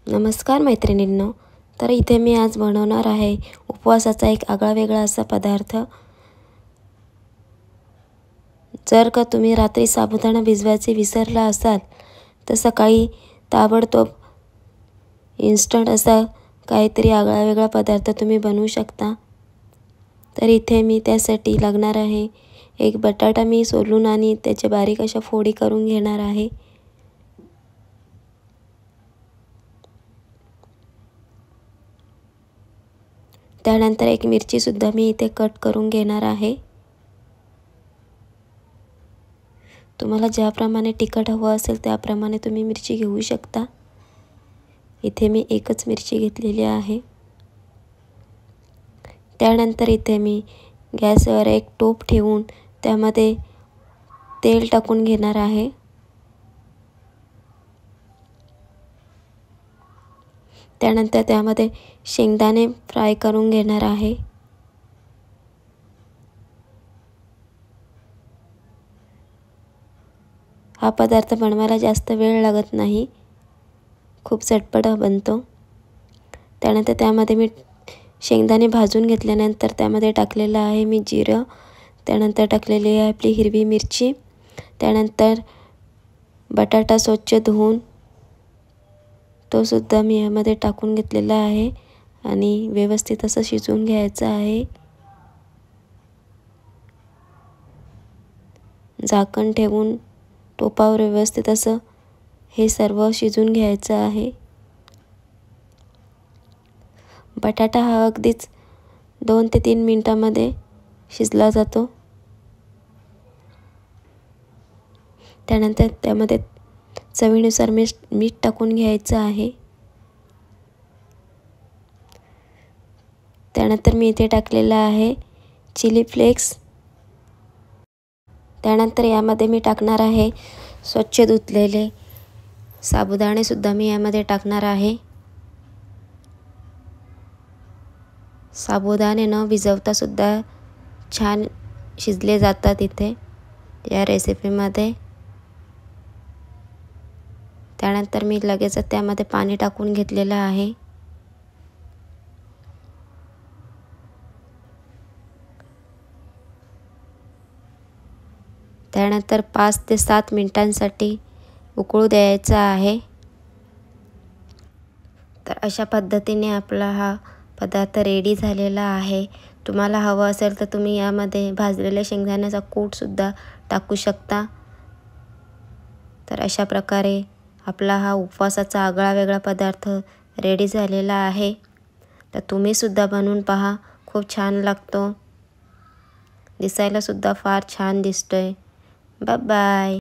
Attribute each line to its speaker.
Speaker 1: नमस्कार मैत्रिणींनो, तर इथे मी आज बनवणार आहे उपवासाचा एक आगळा वेगळा असा पदार्थ। जर का तुम्ही रात्री साबुदाणा भिजवायचे विसरला असाल तर सकाळी ताबडतोब इन्स्टंट असा काहीतरी आगळा वेगळा पदार्थ तुम्ही बनवू शकता। तर इथे मी त्यासाठी लागणार आहे एक बटाटा मी सोलून आणि त्याचे बारीक अशा फोडी करून घेणार आहे। त्यानंतर एक मिरची सुद्धा मी इथे कट करून घेणार आहे। तुम्हाला ज्याप्रमाणे तिखट हवं असेल त्याप्रमाणे तुम्ही मिरची घेऊ शकता। इथे मी एकच मिरची घेतलेली आहे। त्यानंतर इथे मी गॅसवर एक टोप ठेवून त्यामध्ये तेल टाकून घेणार आहे। त्यानंतर त्यामध्ये शेंगदाणे फ्राय करून घेणार आहे। हा पदार्थ बनवायला जास्त वेळ लागत नाही, खूप झटपट बनतो। त्यानंतर त्यामध्ये मी शेंगदाणे भाजून घेतल्यानंतर त्यामध्ये टाकलेलं आहे मी जिरं, त्यानंतर टाकलेली आहे आपली हिरवी मिरची, त्यानंतर बटाटा स्वच्छ धुवून तो सुद्धा मी यामध्ये टाकून घेतलेला आहे आणि व्यवस्थित असं शिजवून घ्यायचं आहे। झाकण ठेवून टोपावर व्यवस्थित असं हे सर्व शिजवून घ्यायचं आहे। बटाटा हा अगदीच 2 ते 3 मिनिटांमध्ये शिजला जातो। त्यानंतर त्यामध्ये चवीनुसार मीठ टाकून घ्यायचं आहे। त्यानंतर मी इथे टाकलेला आहे चिली फ्लेक्स। त्यानंतर यामध्ये मी टाकणार आहे स्वच्छ धुतलेले साबुदाणे सुद्धा मी यामध्ये टाकणार आहे। साबुदाणे न भिजवता सुद्धा छान शिजले जातात इथे या रेसिपीमध्ये। त्यानंतर मी लगेच त्यामध्ये पाणी टाकून घेतलेलं आहे। त्यानंतर 5 ते 7 मिनिटांसाठी उकळू द्यायचा आहे। तर अशा पद्धतीने आपला हा पदार्थ रेडी झालेला आहे। तुम्हाला हवं असेल तर तुम्ही यामध्ये भाजलेल्या शेंगदाण्याचा कूट सुद्धा टाकू शकता। तर अशा प्रकारे आपला हा उपवासाचा आगळा वेगळा पदार्थ रेडी झालेला आहे। तर तुम्ही सुद्धा बनवून पहा, खूप छान लागतो, दिसायला सुद्धा फार छान दिसतोय। Bye bye.